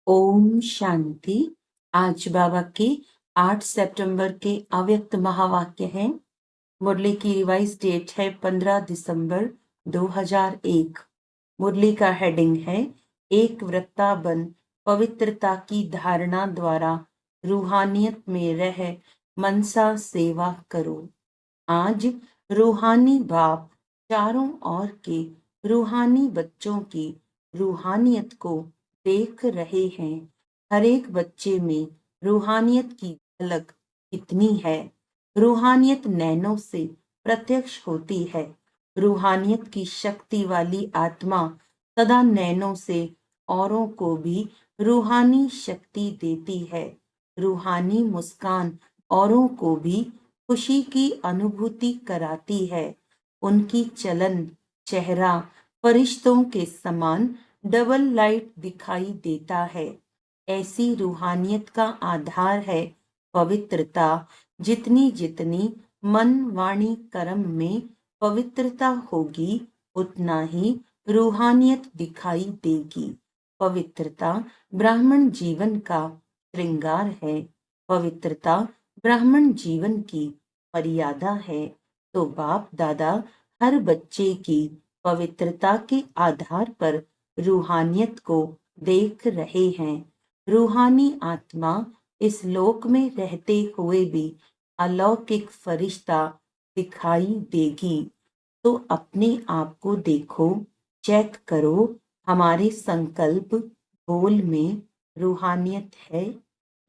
ओम शांति। आज बाबा के 8 सितंबर के अव्यक्त महावाक्य हैं। मुरली की रिवाइज डेट है 15 दिसंबर 2001। मुरली का हेडिंग है एक वृत्ताबन पवित्रता की धारणा द्वारा रूहानियत में रह मनसा सेवा करो। आज रूहानी बाप चारों ओर के रूहानी बच्चों की रूहानियत को देख रहे हैं। हर एक बच्चे में रूहानियत की झलक कितनी है। रूहानियत नैनों से प्रत्यक्ष होती है। रूहानियत की शक्ति वाली आत्मा सदा नैनों से औरों को भी रूहानी शक्ति देती है। रूहानी मुस्कान औरों को भी खुशी की अनुभूति कराती है। उनकी चलन चेहरा फरिश्तों के समान डबल लाइट दिखाई देता है। ऐसी रूहानियत का आधार है पवित्रता। जितनी जितनी मन वाणी कर्म में पवित्रता होगी उतना ही रूहानियत दिखाई देगी। पवित्रता ब्राह्मण जीवन का श्रृंगार है। पवित्रता ब्राह्मण जीवन की मर्यादा है। तो बाप दादा हर बच्चे की पवित्रता के आधार पर रूहानियत को देख रहे हैं। रूहानी आत्मा इस लोक में रहते हुए भी अलौकिक फरिश्ता दिखाई देगी। तो अपने आप को देखो, चेक करो, हमारे संकल्प बोल में रूहानियत है।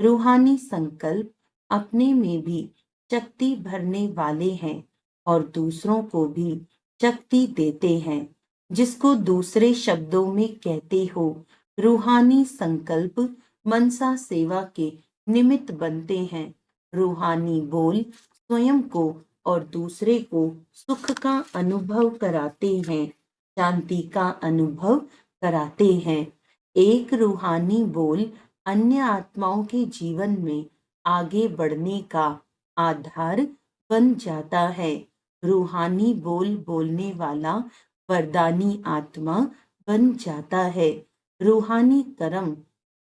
रूहानी संकल्प अपने में भी शक्ति भरने वाले हैं और दूसरों को भी शक्ति देते हैं। जिसको दूसरे शब्दों में कहते हो रूहानी संकल्प मनसा सेवा के निमित्त बनते हैं। रूहानी बोल स्वयं को और दूसरे को सुख का अनुभव कराते हैं, शांति का अनुभव कराते हैं। एक रूहानी बोल अन्य आत्माओं के जीवन में आगे बढ़ने का आधार बन जाता है। रूहानी बोल बोलने वाला वरदानी आत्मा बन जाता है। रूहानी कर्म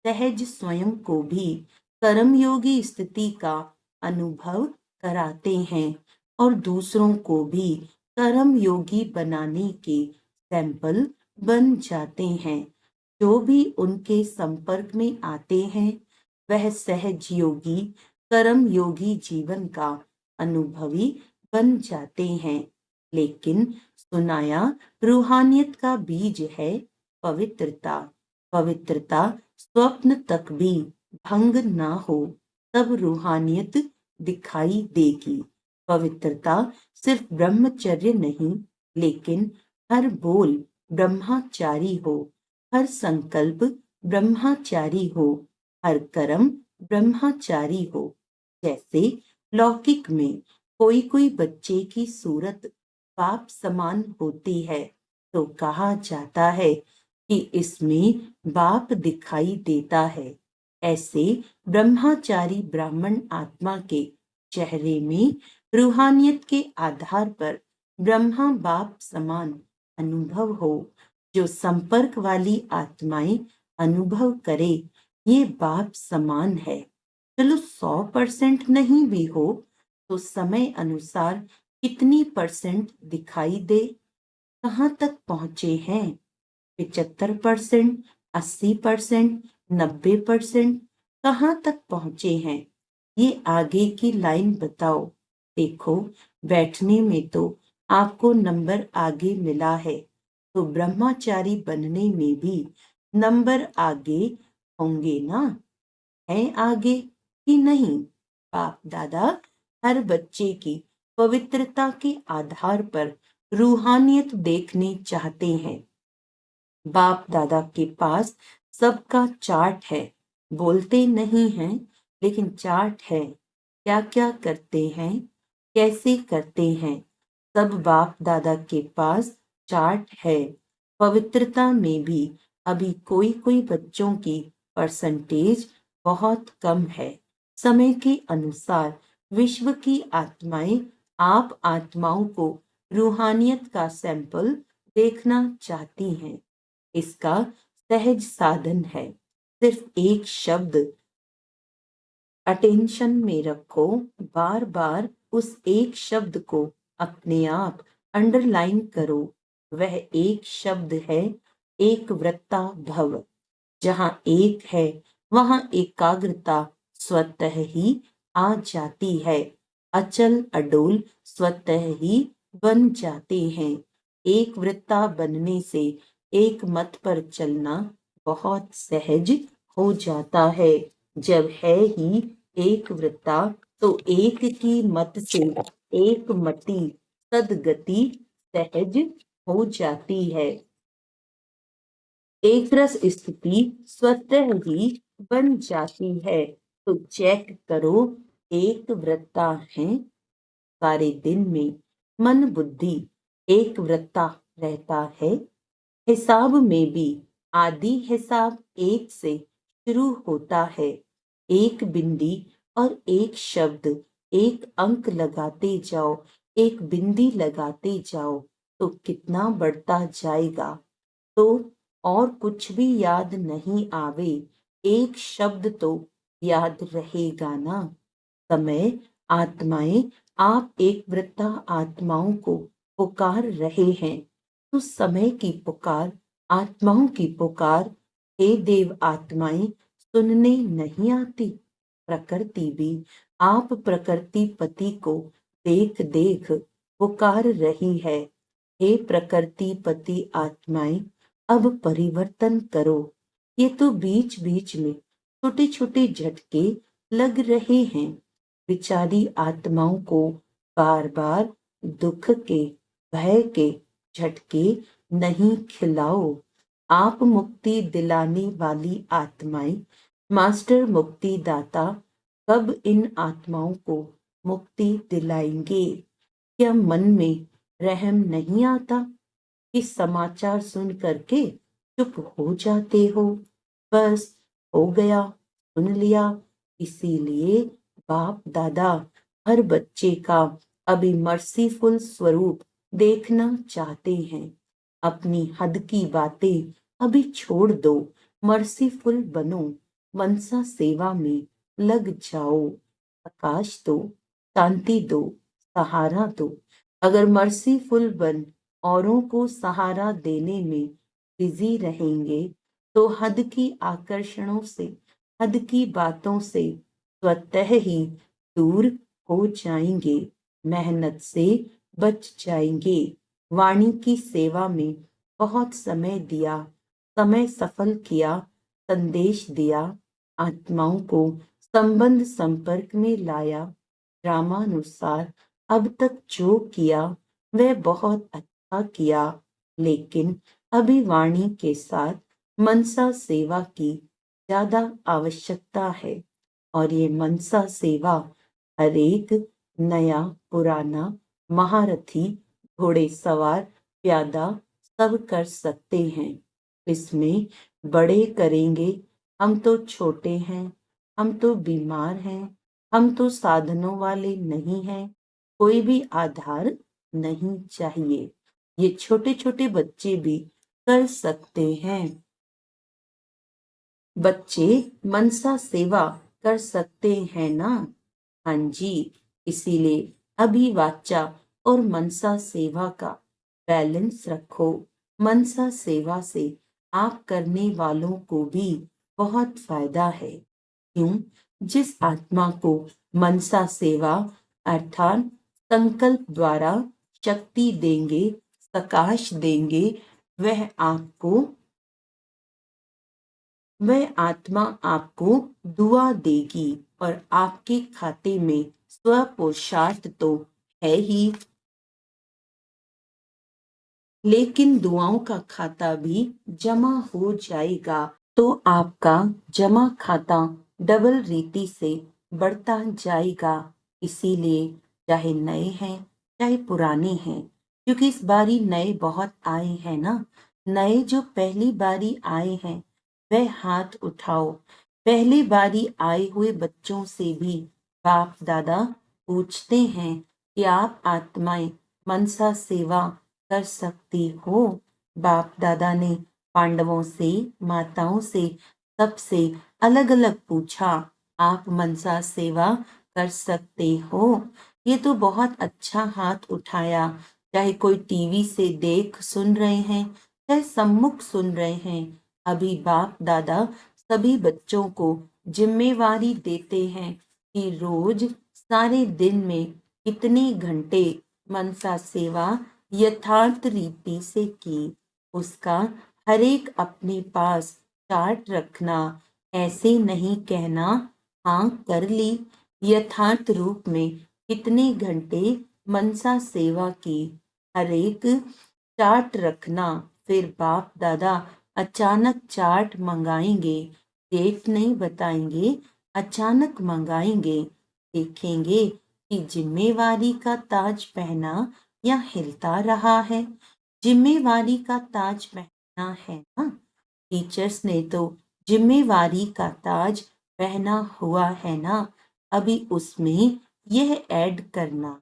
सहज स्वयं को भी कर्मयोगी स्थिति का अनुभव कराते हैं और दूसरों को भी कर्मयोगी बनाने के सैंपल बन जाते हैं। जो भी उनके संपर्क में आते हैं वह सहज योगी कर्म योगी जीवन का अनुभवी बन जाते हैं। लेकिन सुनाया रूहानियत का बीज है पवित्रता। पवित्रता स्वप्न तक भी भंग ना हो तब रूहानियत दिखाई देगी। पवित्रता सिर्फ ब्रह्मचर्य नहीं, लेकिन हर बोल ब्रह्मचारी हो, हर संकल्प ब्रह्मचारी हो, हर कर्म ब्रह्मचारी हो। जैसे लौकिक में कोई कोई बच्चे की सूरत बाप समान होती है तो कहा जाता है कि इसमें बाप दिखाई देता है। ऐसे ब्रह्मचारी ब्राह्मण आत्मा के चेहरे में रूहानियत के आधार पर ब्रह्मा बाप समान अनुभव हो। जो संपर्क वाली आत्माएं अनुभव करे ये बाप समान है। चलो 100% नहीं भी हो तो समय अनुसार कितनी परसेंट दिखाई दे। कहाँ तक पहुंचे हैं? 75%, 80%, 90%, कहाँ तक पहुंचे हैं? ये आगे की लाइन बताओ। देखो, बैठने में तो आपको नंबर आगे मिला है, तो ब्रह्मचारी बनने में भी नंबर आगे होंगे ना? है आगे कि नहीं? बाप दादा हर बच्चे की पवित्रता के आधार पर रूहानियत देखने चाहते हैं। बाप दादा के पास सबका चार्ट है। बोलते नहीं हैं लेकिन चार्ट है। क्या क्या करते हैं, कैसे करते हैं, सब बाप दादा के पास चार्ट है। पवित्रता में भी अभी कोई कोई बच्चों की परसेंटेज बहुत कम है। समय के अनुसार विश्व की आत्माएं आप आत्माओं को रूहानियत का सैंपल देखना चाहती हैं। इसका सहज साधन है। सिर्फ एक शब्द अटेंशन में रखो, बार बार उस एक शब्द को अपने आप अंडरलाइन करो। वह एक शब्द है एक वृत्ता भव। जहां एक है वहां एकाग्रता स्वतः ही आ जाती है। अचल अडोल स्वतः ही बन जाते हैं। एक वृत्ता बनने से एक मत पर चलना बहुत सहज हो जाता है। जब है ही एक वृत्ता तो एक की मत से एक मति सदगति सहज हो जाती है। एक रस स्थिति स्वतः ही बन जाती है। तो चेक करो, एक वृत्ता है सारे दिन में मन बुद्धि एक वृत्ता रहता है। हिसाब में भी आदि हिसाब एक से शुरू होता है। एक बिंदी और एक शब्द, एक अंक लगाते जाओ, एक बिंदी लगाते जाओ तो कितना बढ़ता जाएगा। तो और कुछ भी याद नहीं आवे, एक शब्द तो याद रहेगा ना। समय आत्माएं, आप एक वृत्ता आत्माओं को पुकार रहे हैं। तो समय की पुकार, आत्माओं की पुकार, हे देव आत्माएं, सुनने नहीं आती। प्रकृति भी आप प्रकृति पति को देख देख पुकार रही है। हे प्रकृति पति आत्माएं, अब परिवर्तन करो। ये तो बीच बीच में छोटे छोटे झटके लग रहे हैं। बिचारी आत्माओं को बार बार दुख के, भय के झटके नहीं खिलाओ। आप मुक्ति दिलाने वाली आत्माएं, मास्टर मुक्ति दाता कब इन आत्माओं को मुक्ति दिलाएंगे। क्या मन में रहम नहीं आता कि समाचार सुन करके चुप हो जाते हो। बस हो गया, सुन लिया। इसीलिए बाप दादा हर बच्चे का अभी मर्सीफुल स्वरूप देखना चाहते हैं। अपनी हद की बातें अभी छोड़ दो, मर्सीफुल बनो, मनसा सेवा में लग जाओ। प्रकाश दो, शांति दो, सहारा दो। अगर मर्सीफुल बन औरों को सहारा देने में बिजी रहेंगे तो हद की आकर्षणों से, हद की बातों से स्वतः ही दूर हो जाएंगे, मेहनत से बच जाएंगे। वाणी की सेवा में बहुत समय दिया, समय सफल किया, संदेश दिया, आत्माओं को संबंध संपर्क में लाया। ड्रामानुसार अब तक जो किया वह बहुत अच्छा किया, लेकिन अभी वाणी के साथ मनसा सेवा की ज्यादा आवश्यकता है। और ये मनसा सेवा हर एक नया पुराना महारथी, घोड़े सवार, प्यादा सब कर सकते हैं। इसमें बड़े करेंगे, हम तो छोटे हैं, हम तो बीमार हैं, हम तो साधनों वाले नहीं हैं, कोई भी आधार नहीं चाहिए। ये छोटे छोटे बच्चे भी कर सकते हैं। बच्चे मनसा सेवा कर सकते हैं ना। हाँ जी, इसीलिए अभी वाचा और मनसा सेवा का बैलेंस रखो। मनसा सेवा से आप करने वालों को भी बहुत फायदा है। क्यों? जिस आत्मा को मनसा सेवा अर्थात संकल्प द्वारा शक्ति देंगे, प्रकाश देंगे, वह आत्मा आपको दुआ देगी। और आपके खाते में स्वपुरुषार्थ तो है ही, लेकिन दुआओं का खाता भी जमा हो जाएगा। तो आपका जमा खाता डबल रीति से बढ़ता जाएगा। इसीलिए चाहे नए हैं चाहे पुराने हैं, क्योंकि इस बारी नए बहुत आए हैं ना। नए जो पहली बारी आए हैं वह हाथ उठाओ। पहली बारी आए हुए बच्चों से भी बाप दादा पूछते हैं कि आप आत्माएं मनसा सेवा कर सकती हो। बाप दादा ने पांडवों से, माताओं से सबसे अलग अलग पूछा, आप मनसा सेवा कर सकते हो। ये तो बहुत अच्छा हाथ उठाया। चाहे कोई टीवी से देख सुन रहे हैं, चाहे सम्मुख सुन रहे हैं, अभी बाप दादा सभी बच्चों को जिम्मेवारी देते हैं कि रोज सारे दिन में कितने घंटे मनसा सेवा यथार्थ रीति से की, उसका हर एक अपने पास चार्ट रखना। ऐसे नहीं कहना हाँ कर ली, यथार्थ रूप में कितने घंटे मनसा सेवा की, हर एक चार्ट रखना। फिर बाप दादा अचानक चार्ट मंगाएंगे, डेट नहीं बताएंगे, अचानक मंगाएंगे। देखेंगे कि जिम्मेवारी का ताज पहना या हिलता रहा है। जिम्मेवारी का ताज पहना है ना, टीचर्स ने तो जिम्मेवारी का ताज पहना हुआ है ना, अभी उसमें यह ऐड करना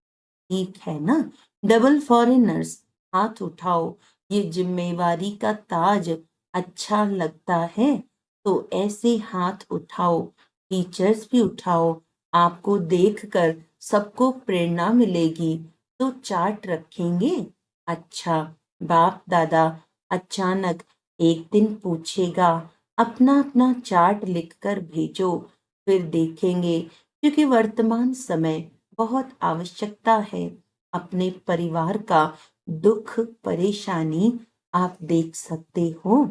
ठीक है ना। डबल फॉरेनर्स, हाथ उठाओ, ये जिम्मेवारी का ताज अच्छा लगता है तो ऐसे हाथ उठाओ। टीचर्स भी उठाओ, आपको देखकर सबको प्रेरणा मिलेगी तो चार्ट रखेंगे। अच्छा, बाप दादा अचानक एक दिन पूछेगा, अपना अपना चार्ट लिखकर भेजो। फिर देखेंगे, क्योंकि वर्तमान समय बहुत आवश्यकता है। अपने परिवार का दुख परेशानी आप देख सकते हो,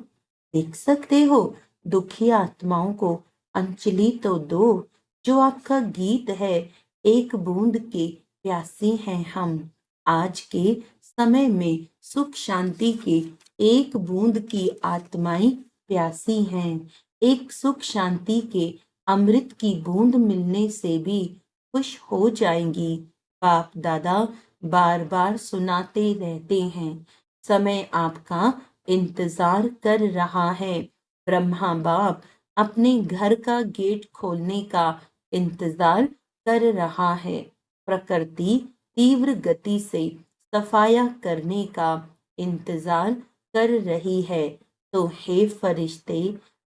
देख सकते हो। दुखी आत्माओं को अंजलि तो दो। जो आपका गीत है, एक बूंद के प्यासे हैं हम। आज के समय में सुख शांति के एक बूंद की आत्माएं प्यासी हैं। एक सुख शांति के अमृत की बूंद मिलने से भी खुश हो जाएंगी। बाप दादा बार बार सुनाते रहते हैं, समय आपका इंतजार कर रहा है। ब्रह्मा बाप अपने घर का गेट खोलने का इंतजार कर रहा है। प्रकृति तीव्र गति से सफाया करने का इंतजार कर रही है। तो हे फरिश्ते,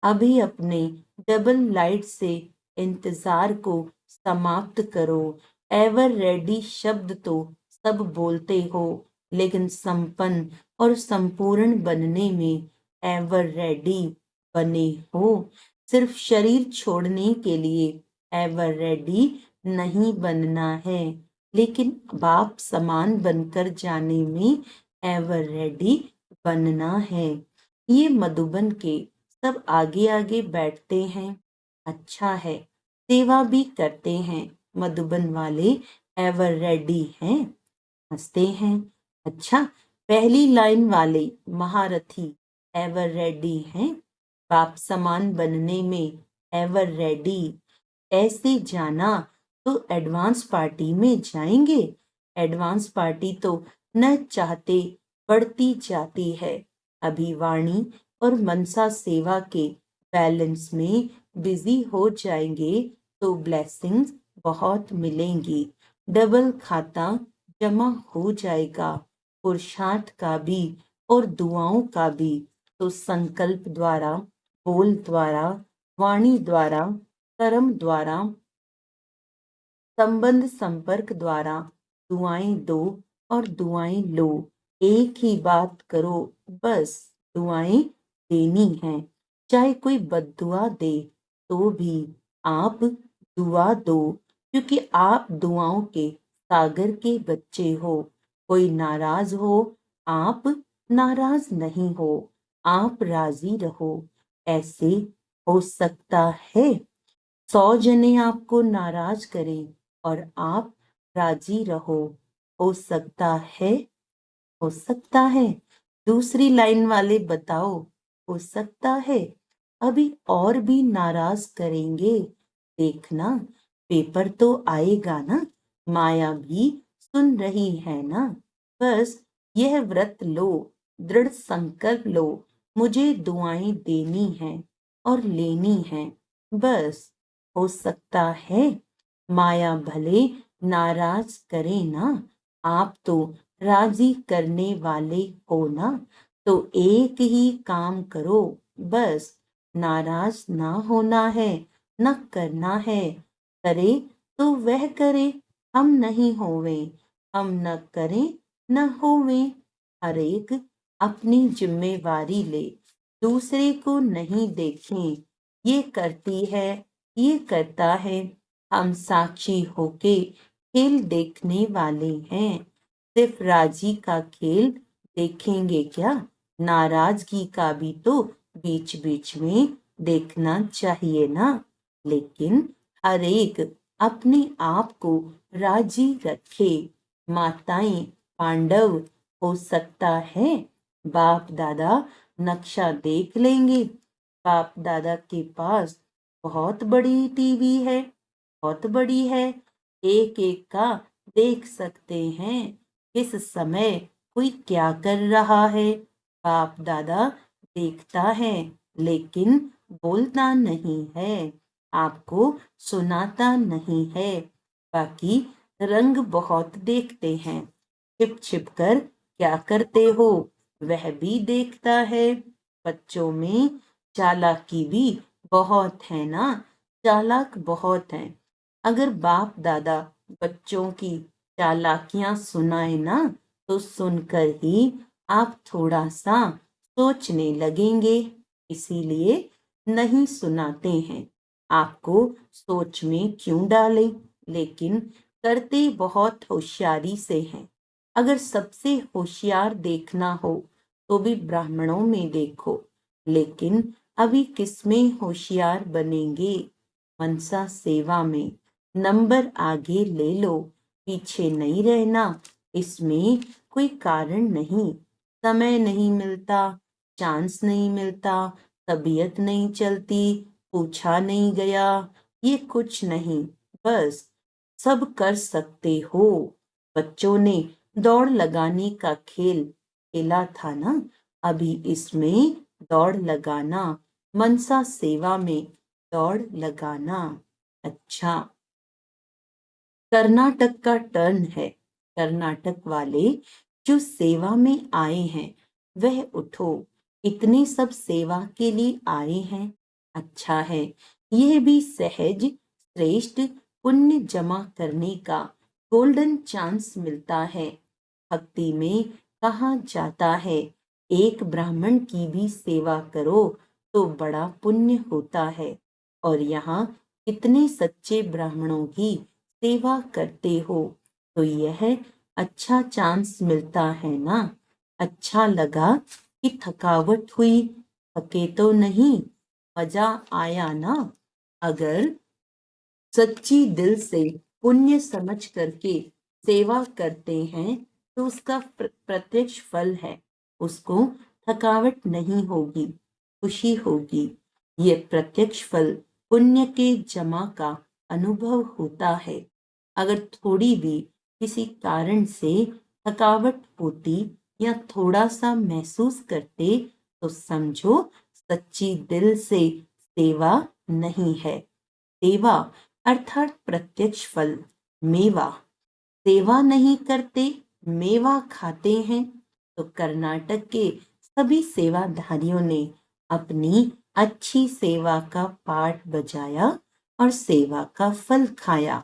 अभी अपने डबल लाइट से इंतजार को समाप्त करो। एवर रेडी शब्द तो सब बोलते हो, लेकिन संपन्न और संपूर्ण बनने में एवर रेडी बने हो। सिर्फ शरीर छोड़ने के लिए एवर रेडी नहीं बनना है, लेकिन बाप समान बनकर जाने में एवर रेडी बनना है। ये मधुबन के सब आगे आगे बैठते हैं, अच्छा है, सेवा भी करते हैं। मधुबन वाले एवर रेडी हैं, हंसते हैं। अच्छा, पहली लाइन वाले महारथी एवर रेडी हैं, बाप समान बनने में एवर रेडी। ऐसे जाना तो एडवांस पार्टी में जाएंगे। एडवांस पार्टी तो न चाहते बढ़ती जाती है। अभी वाणी और मनसा सेवा के बैलेंस में बिजी हो जाएंगे तो ब्लेसिंग्स बहुत मिलेंगी। डबल खाता जमा हो जाएगा, पुरुषार्थ का भी और दुआओं का भी। तो संकल्प द्वारा, बोल द्वारा, वाणी द्वारा, कर्म द्वारा, संबंध संपर्क द्वारा दुआएं दो और दुआएं लो। एक ही बात करो, बस दुआएं देनी है। चाहे कोई बद्दुआ दे तो भी आप दुआ दो, क्योंकि आप दुआओं के सागर के बच्चे हो। कोई नाराज हो, आप नाराज नहीं हो, आप राजी रहो। ऐसे हो सकता है 100 जने आपको नाराज करें और आप राजी रहो। हो सकता है, हो सकता है। दूसरी लाइन वाले बताओ, हो सकता है अभी और भी नाराज करेंगे। देखना, पेपर तो आएगा ना, माया भी सुन रही है ना। बस यह व्रत लो, दृढ़ संकल्प लो, मुझे दुआएं देनी है और लेनी है। बस हो सकता है माया भले नाराज करे ना, आप तो राजी करने वाले हो ना। तो एक ही काम करो, बस नाराज ना होना है, न करना है। करे तो वह करे, हम नहीं होवे, हम न करें न होवे। हर एक अपनी जिम्मेवारी ले, दूसरे को नहीं देखें। ये करती है, ये करता है, हम साक्षी होके खेल देखने वाले हैं। सिर्फ राजी का खेल देखेंगे क्या, नाराजगी का भी तो बीच बीच में देखना चाहिए ना। लेकिन हर एक अपने आप को राजी रखे। माताएं पांडव हो सकता है, बाप दादा नक्शा देख लेंगे। बाप दादा के पास बहुत बड़ी टीवी है, बहुत बड़ी है, एक एक का देख सकते हैं किस समय कोई क्या कर रहा है। बाप दादा देखता है लेकिन बोलता नहीं है, आपको सुनाता नहीं है। बाकी रंग बहुत देखते हैं, छिप छिप कर क्या करते हो वह भी देखता है। बच्चों में चालाकी भी बहुत है ना, चालाक बहुत है। अगर बाप दादा बच्चों की चालाकियां सुनाए ना, तो सुनकर ही आप थोड़ा सा सोचने लगेंगे, इसीलिए नहीं सुनाते हैं। आपको सोच में क्यों डालें, लेकिन करते बहुत होशियारी से हैं। अगर सबसे होशियार देखना हो तो भी ब्राह्मणों में देखो, लेकिन अभी किसमें होशियार बनेंगे, मनसा सेवा में। नंबर आगे ले लो, पीछे नहीं रहना, इसमें कोई कारण नहीं। समय नहीं मिलता, चांस नहीं मिलता, तबीयत नहीं चलती, पूछा नहीं गया, ये कुछ नहीं, बस सब कर सकते हो। बच्चों ने दौड़ लगाने का खेल खेला था ना, अभी इसमें दौड़ लगाना, मनसा सेवा में दौड़ लगाना। अच्छा, कर्नाटक का टर्न है। कर्नाटक वाले जो सेवा में आए हैं वह उठो, इतने सब सेवा के लिए आए हैं। अच्छा है, यह भी सहज श्रेष्ठ पुण्य जमा करने का गोल्डन चांस मिलता है। भक्ति में कहा जाता है, एक ब्राह्मण की भी सेवा करो तो बड़ा पुण्य होता है। और यहाँ कितने सच्चे ब्राह्मणों की सेवा करते हो, तो यह अच्छा चांस मिलता है ना। अच्छा लगा कि थकावट हुई, थके तो नहीं, मजा आया ना। अगर सच्ची दिल से पुण्य समझ करके सेवा करते हैं तो उसका प्रत्यक्ष फल है, उसको थकावट नहीं होगी, खुशी होगी। ये प्रत्यक्ष फल पुण्य के जमा का अनुभव होता है। अगर थोड़ी भी किसी कारण से थकावट होती या थोड़ा सा महसूस करते, तो समझो सच्ची दिल से सेवा नहीं है। सेवा अर्थात प्रत्यक्ष फल, मेवा। सेवा नहीं करते, मेवा खाते हैं। तो कर्नाटक के सभी सेवाधारियों ने अपनी अच्छी सेवा का पाठ बजाया और सेवा का फल खाया।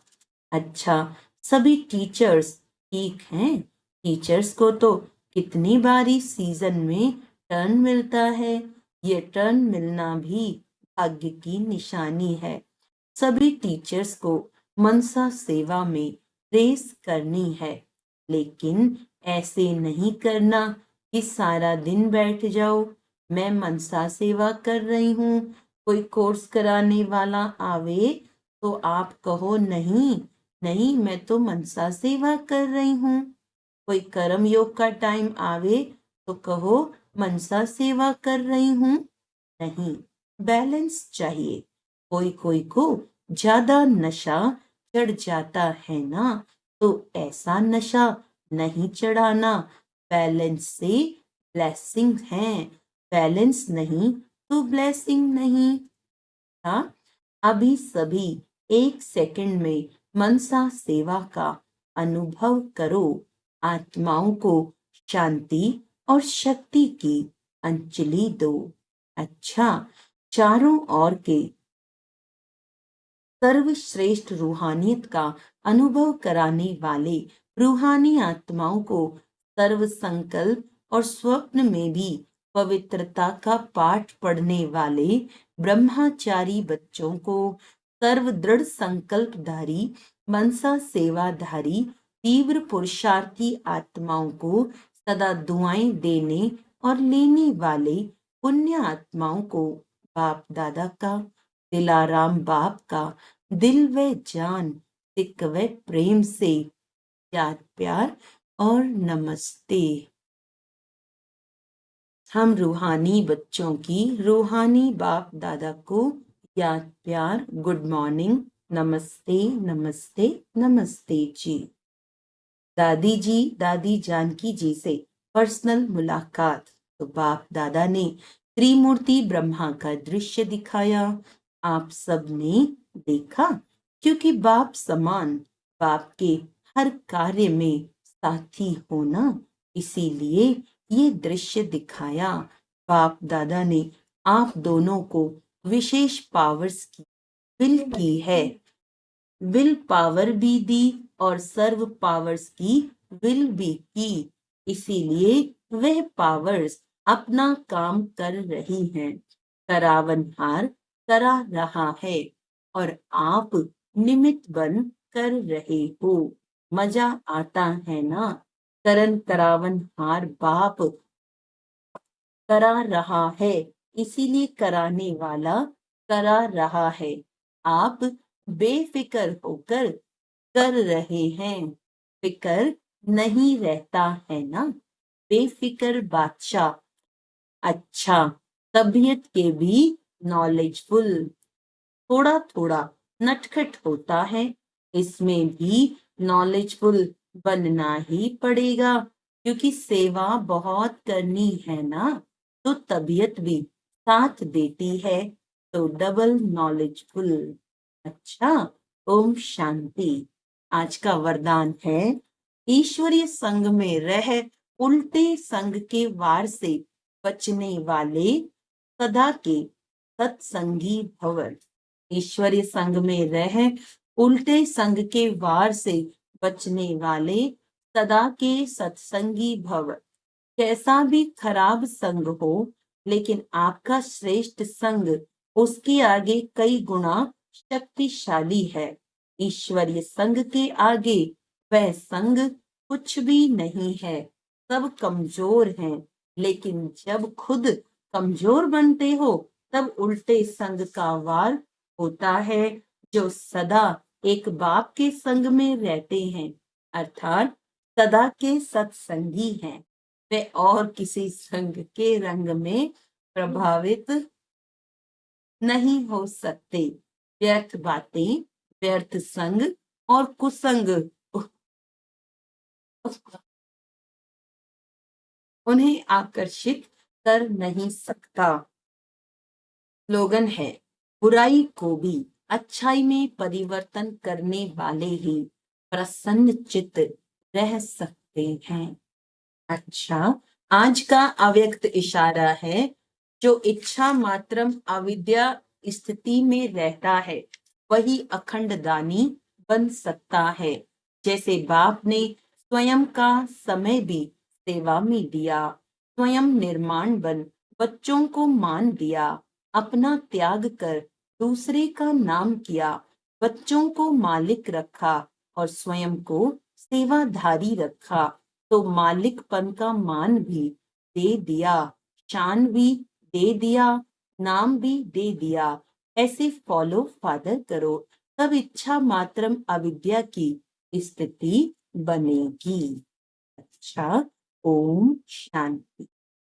अच्छा, सभी टीचर्स ठीक हैं। टीचर्स को तो कितनी बारी सीजन में टर्न मिलता है, ये टर्न मिलना भी भाग्य की निशानी है। सभी टीचर्स को मनसा सेवा में रेस करनी है, लेकिन ऐसे नहीं करना कि सारा दिन बैठ जाओ, मैं मनसा सेवा कर रही हूँ, कोई कोर्स कराने वाला आवे तो आप कहो नहीं, नहीं मैं तो मनसा सेवा कर रही हूँ। कोई कर्म योग का टाइम आवे तो कहो मनसा सेवा कर रही हूँ। नहीं, बैलेंस चाहिए। कोई कोई को ज्यादा नशा चढ़ जाता है ना, तो ऐसा नशा नहीं चढ़ाना। बैलेंस से ब्लेसिंग है, बैलेंस नहीं तो ब्लेसिंग नहीं। हाँ, अभी सभी एक सेकंड में मनसा सेवा का अनुभव करो। आत्माओं को शांति और शक्ति की अंजलि दो। अच्छा, चारों ओर के सर्वश्रेष्ठ रूहानियत का अनुभव कराने वाले रूहानी आत्माओं को सर्व संकल्प और स्वप्न में भी पवित्रता का पाठ पढ़ने वाले ब्रह्मचारी बच्चों को सर्व दृढ़ संकल्पधारी मनसा सेवाधारी तीव्र पुरुषार्थी आत्माओं को सदा दुआएं देने और लेने वाले पुण्य आत्माओं को बाप दादा का दिलाराम बाप का दिल व जान सिक व प्रेम से याद प्यार और नमस्ते। हम रूहानी बच्चों की रूहानी बाप दादा को याद प्यार गुड मॉर्निंग नमस्ते नमस्ते नमस्ते जी। दादी जी दादी जानकी जी से पर्सनल मुलाकात। तो बाप दादा ने त्रिमूर्ति ब्रह्मा का दृश्य दिखाया। आप सब ने देखा, क्योंकि बाप समान बाप के हर कार्य में साथी होना, इसीलिए ये दृश्य दिखाया। बाप दादा ने आप दोनों को विशेष पावर्स की विल की है, विल पावर भी दी और सर्व पावर्स की विल भी की, इसीलिए वह पावर्स अपना काम कर रही हैं। करावनहार करा रहा है और आप निमित्त बन कर रहे हो। मजा आता है ना। करण करावनहार बाप करा रहा है, इसीलिए कराने वाला करा रहा है। आप बेफिक्र होकर कर रहे हैं, फिक्र नहीं रहता है ना। बेफिक्र बादशाह अच्छा, तबीयत के भी नॉलेजफुल, थोड़ा थोड़ा नटखट होता है, इसमें भी नॉलेजफुल बनना ही पड़ेगा, क्योंकि सेवा बहुत करनी है ना, तो तबीयत भी साथ देती है, तो डबल नॉलेजफुल। अच्छा, ओम शांति। आज का वरदान है, ईश्वरीय संग में रह उल्टे संग के वार से बचने वाले सदा के सत्संगी भव। ईश्वरीय संग में रह उल्टे संग के वार से बचने वाले सदा के सत्संगी भव। कैसा भी खराब संग हो, लेकिन आपका श्रेष्ठ संग उसके आगे कई गुना शक्तिशाली है। ईश्वरीय संग के आगे वह संग कुछ भी नहीं है, सब कमजोर हैं। लेकिन जब खुद कमजोर बनते हो, तब उल्टे संग का वार होता है, जो सदा एक बाप के संग में रहते हैं, अर्थात सदा के सत्संगी हैं। वे और किसी संग के रंग में प्रभावित नहीं हो सकते। व्यर्थ बातें, व्यर्थ संग और कुसंग उन्हें आकर्षित कर नहीं सकता। स्लोगन है, बुराई को भी अच्छाई में परिवर्तन करने वाले ही प्रसन्न चित्त रह सकते हैं। अच्छा, आज का अव्यक्त इशारा है, जो इच्छा मात्रम अविद्या स्थिति में रहता है, वही अखंड दानी बन सकता है। जैसे बाप ने स्वयं का समय भी सेवा में दिया, स्वयं निर्माण बन बच्चों को मान दिया, अपना त्याग कर दूसरे का नाम किया, बच्चों को मालिक रखा और स्वयं को सेवाधारी रखा, तो मालिकपन का मान भी दे दिया, शान भी दे दिया, नाम भी दे दिया। ऐसे फॉलो फादर करो, तब इच्छा मात्रम अविद्या की स्थिति बनेगी। अच्छा, ओम शांति।